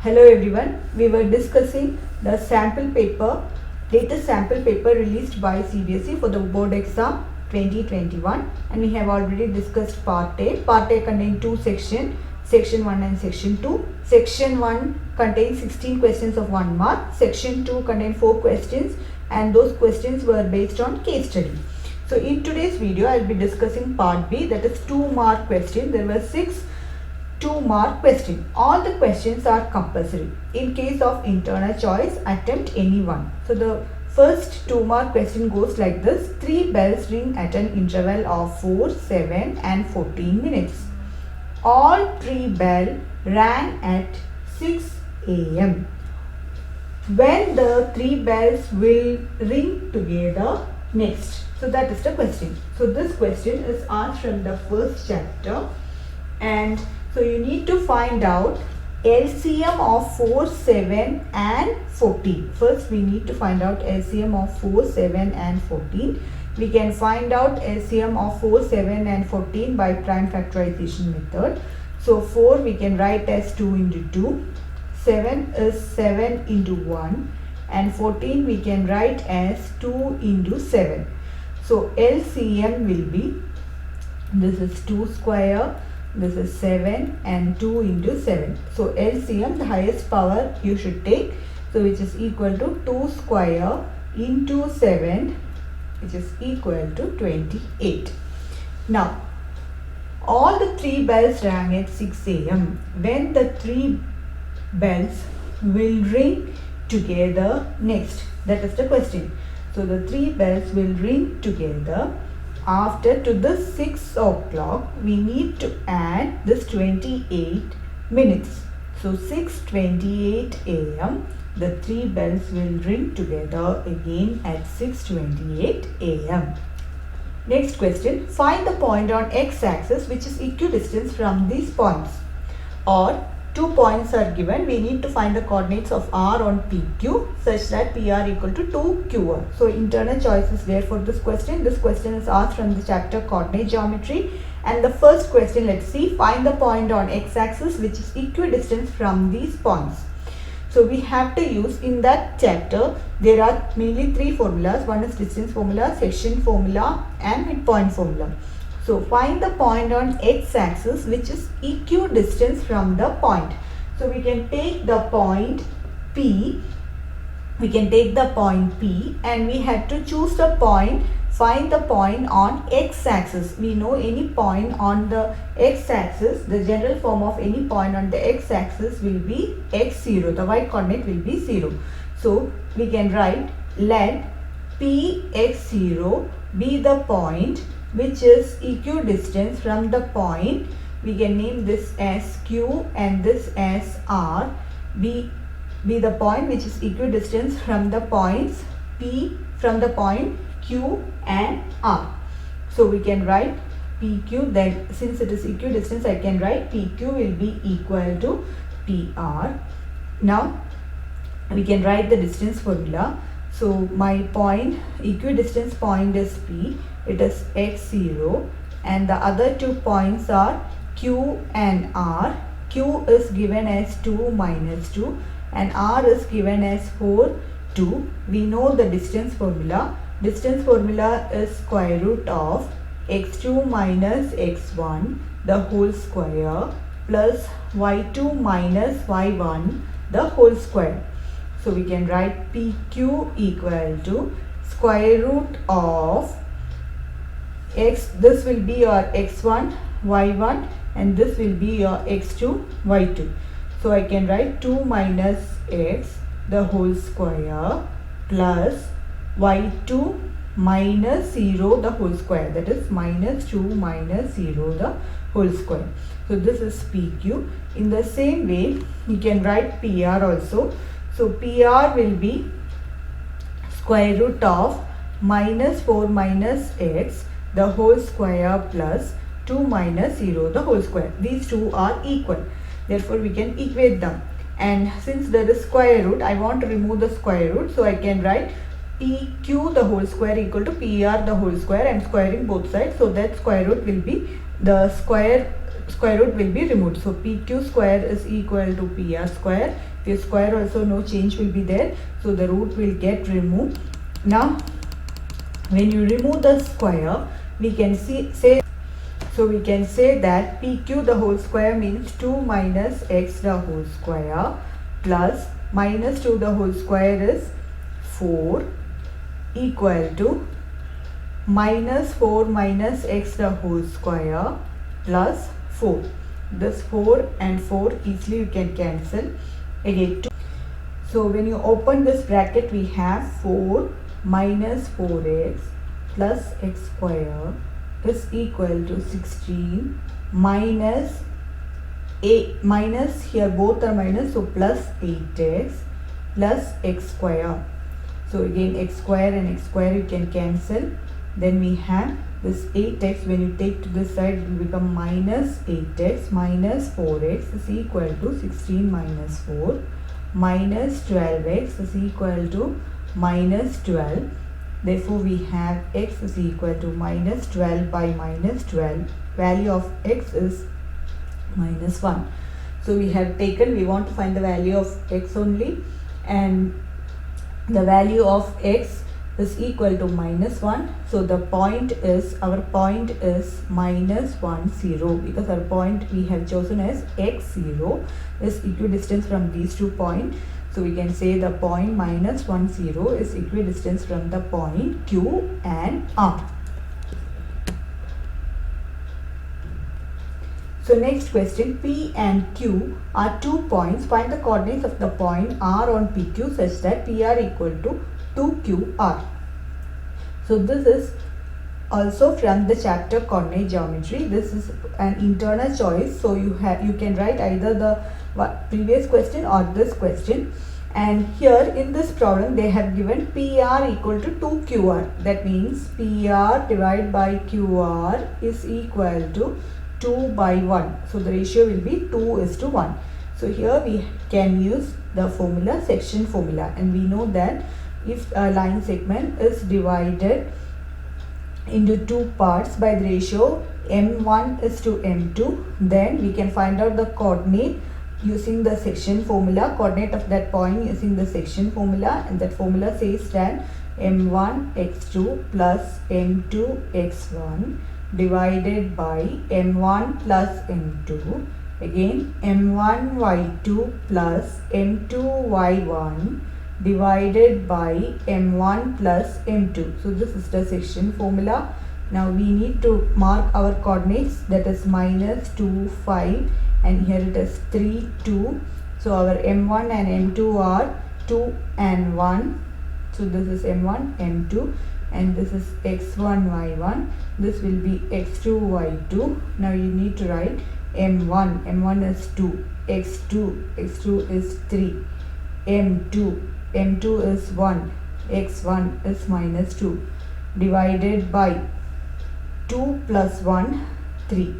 Hello everyone, we were discussing the latest sample paper released by CBSE for the board exam 2021, and we have already discussed part A. Part A contains two sections, section 1 and section 2. Section 1 contains 16 questions of 1 mark, section 2 contains 4 questions, and those questions were based on case study. So in today's video, I will be discussing part B, that is 2 mark question. There were 6 2-mark questions. All the questions are compulsory. In case of internal choice, attempt any one. So the first 2-mark question goes like this. 3 bells ring at an interval of 4, 7 and 14 minutes. All 3 bells rang at 6 a.m. When the 3 bells will ring together next. So that is the question. So this question is asked from the first chapter, and so you need to find out LCM of 4, 7 and 14. First we need to find out LCM of 4, 7 and 14. We can find out LCM of 4, 7 and 14 by prime factorization method. So 4 we can write as 2 into 2. 7 is 7 into 1. And 14 we can write as 2 into 7. So LCM will be, this is 2 square. This is 7 and 2 into 7. So LCM, the highest power you should take. So which is equal to 2 square into 7, which is equal to 28. Now, all the 3 bells rang at 6 a.m. When the 3 bells will ring together next? That is the question. So the 3 bells will ring together. After to this 6 o'clock, we need to add this 28 minutes. So 6:28 a.m. the 3 bells will ring together again at 6:28 a.m. Next question. Find the point on x-axis which is equidistant from these points. Or 2 points are given. We need to find the coordinates of R on PQ such that PR equal to 2QR. So internal choice is there for this question. This question is asked from the chapter coordinate geometry. And the first question, let's see, find the point on x-axis which is equidistant from these points. So we have to use, in that chapter there are mainly 3 formulas. One is distance formula, section formula and midpoint formula. So find the point on x-axis which is equidistant from the point. So we can take the point P. We can take the point P and we have to choose the point. Find the point on x-axis. We know any point on the x-axis, the general form of any point on the x-axis will be x0. The y coordinate will be 0. So we can write, let Px0 be the point which is equidistant from the point. We can name this as Q and this as R. Be the point which is equidistant from the points P, from the point Q and R. So we can write PQ, then since it is equidistant, I can write PQ will be equal to PR. Now we can write the distance formula. So my point, equidistance point is P. It is x0 and the other 2 points are Q and R. Q is given as 2 minus 2 and R is given as 4, 2. We know the distance formula. Distance formula is square root of x2 minus x1 the whole square plus y2 minus y1 the whole square. So we can write PQ equal to square root of x, this will be your x1, y1 and this will be your x2, y2. So I can write 2 minus x the whole square plus y2 minus 0 the whole square, that is minus 2 minus 0 the whole square. So this is PQ. In the same way, you can write PR also. So PR will be square root of minus 4 minus x the whole square plus 2 minus 0 the whole square. These two are equal. Therefore, we can equate them. And since there is square root, I want to remove the square root. So I can write PQ the whole square equal to PR the whole square. I am squaring both sides. So that square root will be, the square root will be removed. So PQ square is equal to PR square If you square also, no change will be there, so the root will get removed. Now when you remove the square, we can say that PQ the whole square means 2 minus x the whole square plus minus 2 the whole square is 4 equal to minus 4 minus x the whole square plus 4. This 4 and 4 easily you can cancel. Again 2. So when you open this bracket, we have 4 minus 4x plus x square is equal to 16 minus 8 minus, here both are minus, so plus 8x plus x square. So again x square and x square you can cancel. Then we have this 8x, when you take to this side it will become minus 8x minus 4x is equal to 16 minus 4 minus 12x is equal to minus 12. Therefore we have x is equal to minus 12 by minus 12. Value of x is minus 1. So we have taken, we want to find the value of x only, and the value of x is equal to minus 1. So the point is, our point is minus 1 0, because our point we have chosen as x0 is equidistant from these 2 points. So we can say the point minus 1 0 is equidistant from the point Q and R. So next question, P and Q are 2 points. Find the coordinates of the point R on PQ such that PR equal to 2QR. So this is also from the chapter coordinate geometry. This is an internal choice, so you can write either the previous question or this question. And here in this problem they have given PR equal to 2QR. That means PR divided by QR is equal to 2 by 1. So the ratio will be 2:1. So here we can use the formula, section formula, and we know that if a line segment is divided into 2 parts by the ratio m1 is to m2, then we can find out the coordinate using the section formula, coordinate of that point using the section formula, and that formula says that m1 x2 plus m2 x1 divided by m1 plus m2, again m1 y2 plus m2 y1 divided by m1 plus m2. So this is the section formula. Now we need to mark our coordinates, that is minus 2 5, and here it is 3 2. So our m1 and m2 are 2 and 1. So this is m1 m2, and this is x1 y1. This will be x2 y2. Now you need to write m1 is 2, x2 is 3, m2 is 1, x1 is minus 2, divided by 2 plus 1 3.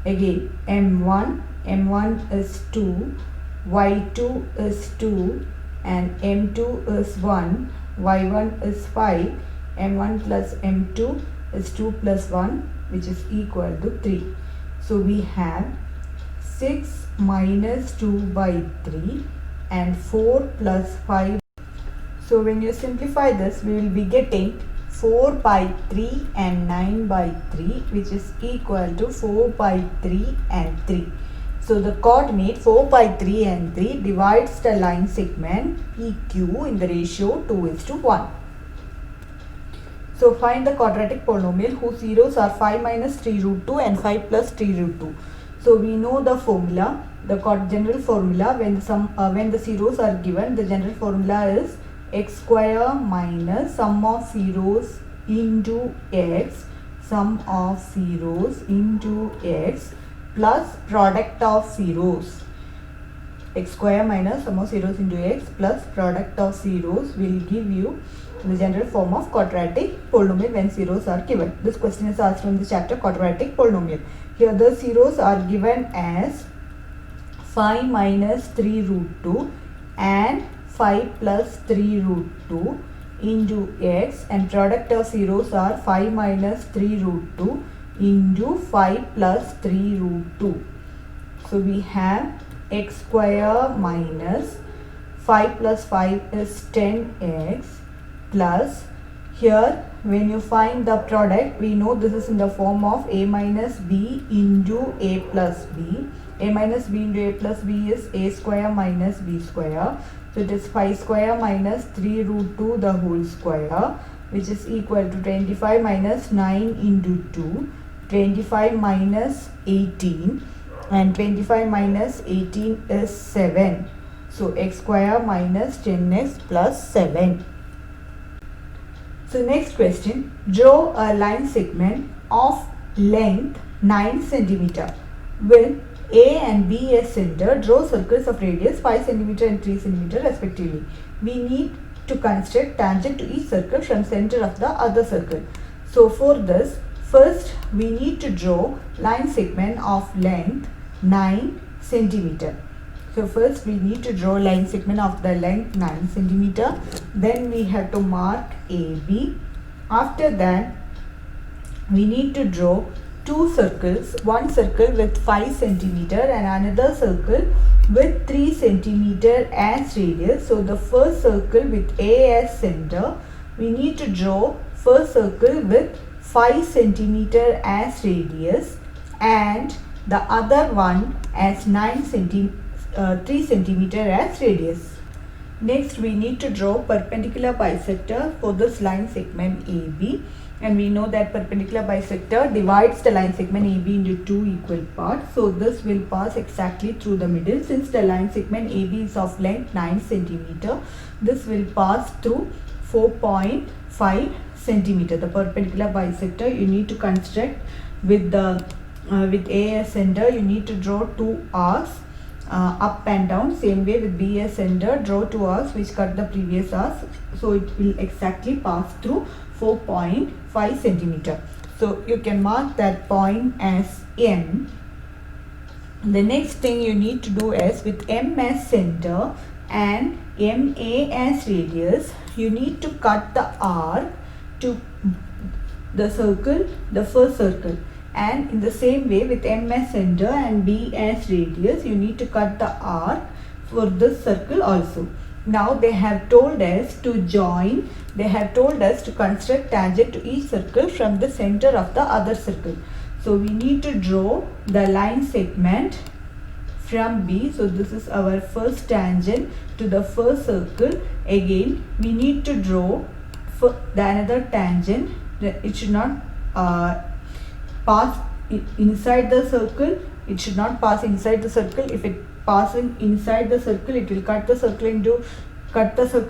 Again m1 is 2, y2 is 2, and m2 is 1, y1 is 5. m1 plus m2 is 2 plus 1, which is equal to 3. So we have 6 minus 2 by 3 and 4 plus 5. So when you simplify this, we will be getting 4 by 3 and 9 by 3, which is equal to 4 by 3 and 3. So the coordinate 4 by 3 and 3 divides the line segment PQ in the ratio 2:1. So find the quadratic polynomial whose zeros are 5 minus 3 root 2 and 5 plus 3 root 2. So we know the formula, the general formula when the zeros are given, the general formula is x square minus sum of zeros into x, sum of zeros into x plus product of zeros. X square minus sum of zeros into x plus product of zeros will give you the general form of quadratic polynomial when zeros are given. This question is asked from the chapter quadratic polynomial. Here the zeros are given as 5 minus 3 root 2 and 5 plus 3 root 2 into x, and product of zeros are 5 minus 3 root 2 into 5 plus 3 root 2. So we have x square minus 5 plus 5 is 10x plus, here when you find the product, we know this is in the form of a minus b into a plus b. A minus b into a plus b is a square minus b square. So it is 5 square minus 3 root 2 the whole square, which is equal to 25 minus 9 into 2, 25 minus 18, and 25 minus 18 is 7. So x square minus 10x plus 7. So next question, draw a line segment of length 9 cm with A and B as center. Draw circles of radius 5 cm and 3 cm respectively. We need to construct tangent to each circle from center of the other circle. So for this, first we need to draw line segment of length 9 cm. So first we need to draw line segment of the length 9 cm. Then we have to mark AB. After that, we need to draw two circles, one circle with 5 cm and another circle with 3 cm as radius. So the first circle with A as center, we need to draw first circle with 5 cm as radius and the other one as 3 cm as radius. Next we need to draw perpendicular bisector for this line segment AB, and we know that perpendicular bisector divides the line segment AB into two equal parts. So this will pass exactly through the middle. Since the line segment AB is of length 9 cm, this will pass through 4.5 cm. The perpendicular bisector you need to construct with the with A as center. You need to draw two arcs up and down. Same way with B as center, draw two arcs which cut the previous arcs. So it will exactly pass through 4.5 cm. So you can mark that point as M. The next thing you need to do is with M as center and MA as radius, you need to cut the arc to the circle, the first circle. And in the same way with M as center and B as radius, you need to cut the arc for this circle also. Now they have told us to join, they have told us to construct tangent to each circle from the center of the other circle. So we need to draw the line segment from B. So this is our first tangent to the first circle. Again we need to draw for the another tangent. It should not pass inside the circle. It should not pass inside the circle. If it passing inside the circle, it will cut the circle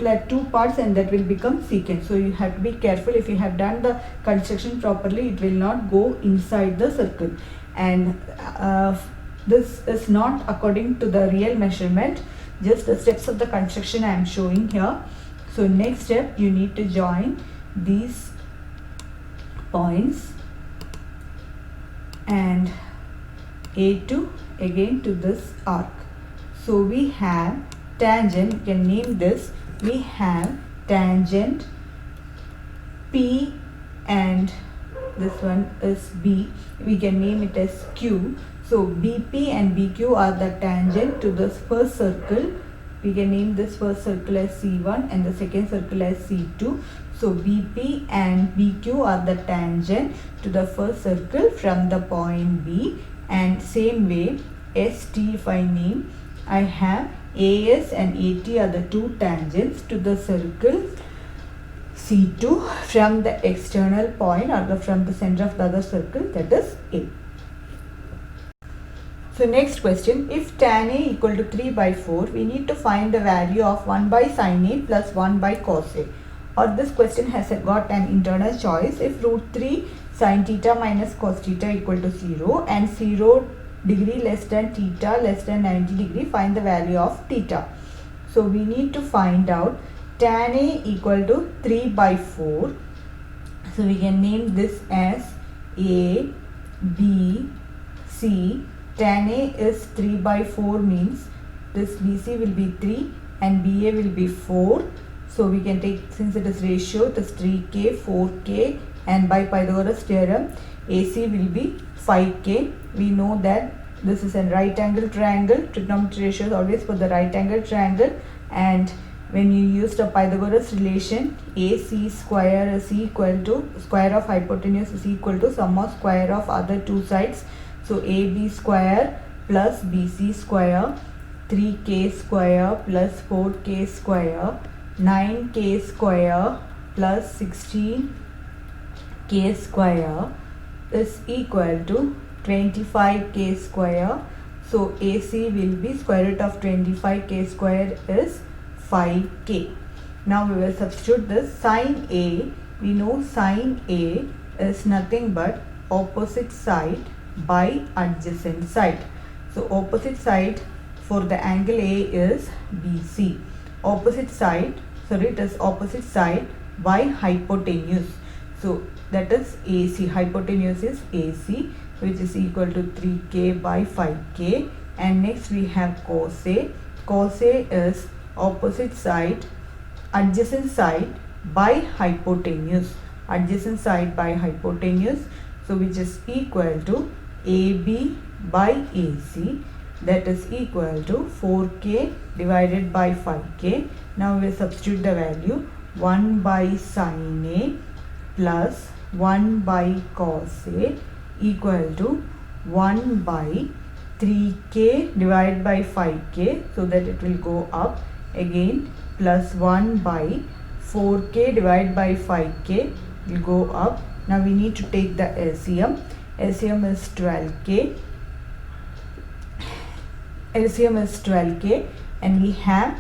at two parts, and that will become secant. So you have to be careful. If you have done the construction properly, it will not go inside the circle. And this is not according to the real measurement, just the steps of the construction I am showing here. So next step, you need to join these points and A2 again to this arc. So we have tangent, you can name this, we have tangent P and this one is B, we can name it as Q. So BP and BQ are the tangent to this first circle. We can name this first circle as C1 and the second circle as C2. So BP and BQ are the tangent to the first circle from the point B. And same way ST, if I name, I have AS and AT are the two tangents to the circle C2 from the external point or from the center of the other circle, that is A. So next question, if tan A equal to 3 by 4, we need to find the value of 1 by sin A plus 1 by cos A. Or this question has got an internal choice. If root 3 sin theta minus cos theta equal to 0 and 0 degree less than theta less than 90 degree, find the value of theta. So we need to find out tan A equal to 3 by 4. So we can name this as A, B, C. Tan A is 3 by 4 means this BC will be 3 and BA will be 4. So we can take, since it is ratio, it is 3K, 4K, and by Pythagoras theorem, AC will be 5K. We know that this is a right angle triangle. Trigonometry ratio is always for the right angle triangle. and when you use the Pythagoras relation, AC square is equal to square of hypotenuse is equal to sum of square of other two sides. So AB square plus BC square, 3k square plus 4k square, 9k square plus 16k square is equal to 25k square. So AC will be square root of 25k square is 5k. Now we will substitute this sin A. We know sin A is nothing but opposite side by adjacent side. So opposite side for the angle A is BC. Opposite side, sorry, it is opposite side by hypotenuse. So that is AC. Hypotenuse is AC, which is equal to 3k by 5k. And next we have cos A. Cos A is opposite side, adjacent side by hypotenuse. Adjacent side by hypotenuse. So which is equal to AB by AC. That is equal to 4k divided by 5k. Now we will substitute the value 1 by sin A plus 1 by cos A equal to 1 by 3k divided by 5k, so that it will go up again, plus 1 by 4k divided by 5k will go up. Now we need to take the LCM. LCM is 12k. LCM is 12k, and we have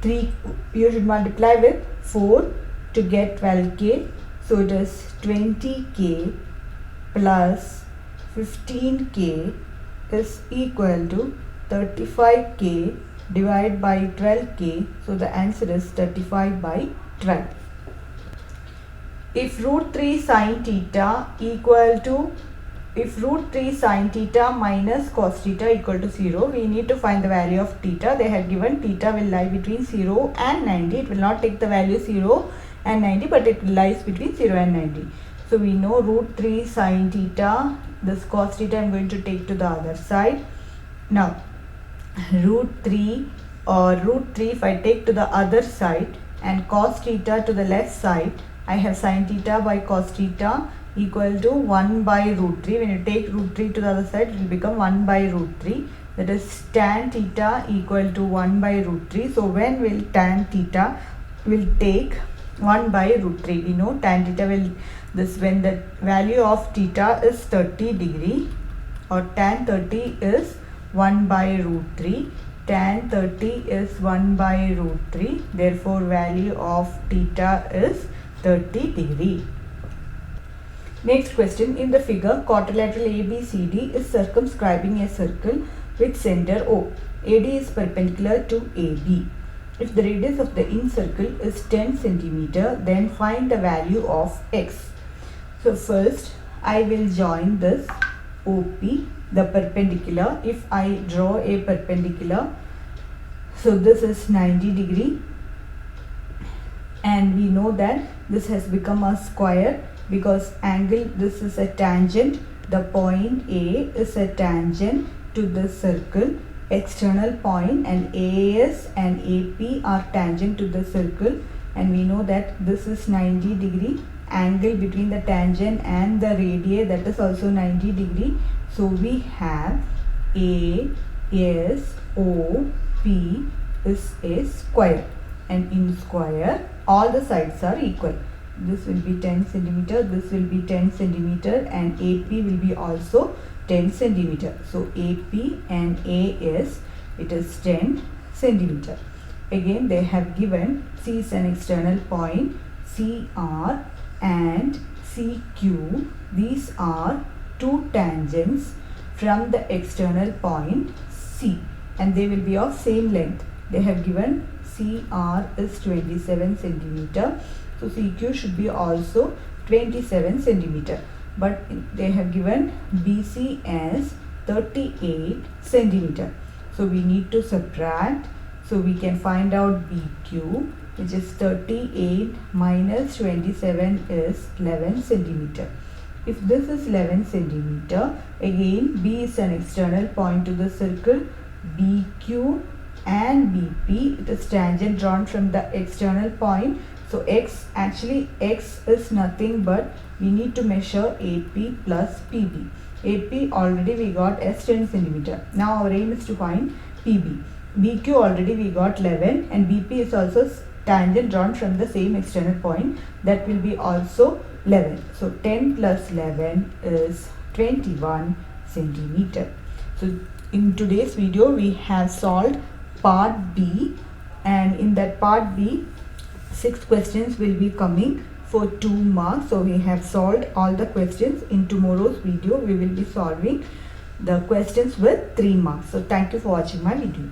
3. You should multiply with 4 to get 12k. So it is 20k plus 15k is equal to 35k divided by 12k. So the answer is 35 by 12. If root 3 sin theta equal to, if root 3 sin theta minus cos theta equal to 0, we need to find the value of theta. They have given theta will lie between 0 and 90. It will not take the value 0 and 90, but it lies between 0 and 90. So we know root 3 sin theta, this cos theta I am going to take to the other side. Now root 3 if I take to the other side and cos theta to the left side, I have sin theta by cos theta equal to 1 by root 3. When you take root 3 to the other side, it will become 1 by root 3. That is tan theta equal to 1 by root 3. So when will tan theta will take 1 by root 3? We know tan theta will, this when the value of theta is 30 degree, or tan 30 is 1 by root 3. Tan 30 is 1 by root 3. Therefore value of theta is 30 degree. Next question. In the figure, quadrilateral ABCD is circumscribing a circle with center O. AD is perpendicular to AB. If the radius of the incircle is 10 cm, then find the value of x. So first I will join this OP, the perpendicular. If I draw a perpendicular, so this is 90 degree, and we know that this has become a square because angle, this is a tangent. The point A is a tangent to the circle, external point, and AS and AP are tangent to the circle, and we know that this is 90 degree. Angle between the tangent and the radii, that is also 90 degree. So we have ASOP is a square, and in square all the sides are equal. This will be 10 centimeter, this will be 10 centimeter, and AP will be also 10 centimeter. So AP and AS, it is 10 centimeter. Again they have given C is an external point, CR and CQ. These are two tangents from the external point C, and they will be of same length. They have given CR is 27 centimeter. So CQ should be also 27 centimeter. But they have given BC as 38 centimeter. So we need to subtract. So we can find out BQ, which is 38 minus 27 is 11 centimeter. If this is 11 centimeter, again B is an external point to the circle. BQ and BP. It is tangent drawn from the external point. So x is nothing but we need to measure AP plus PB. AP already we got as 10 centimeter. Now our aim is to find PB. BQ already we got 11 and BP is also tangent drawn from the same external point, that will be also 11. So 10 plus 11 is 21 centimeter. So in today's video we have solved part B, and in that part B 6 questions will be coming for 2 marks. So we have solved all the questions. In tomorrow's video we will be solving the questions with 3 marks. So thank you for watching my video.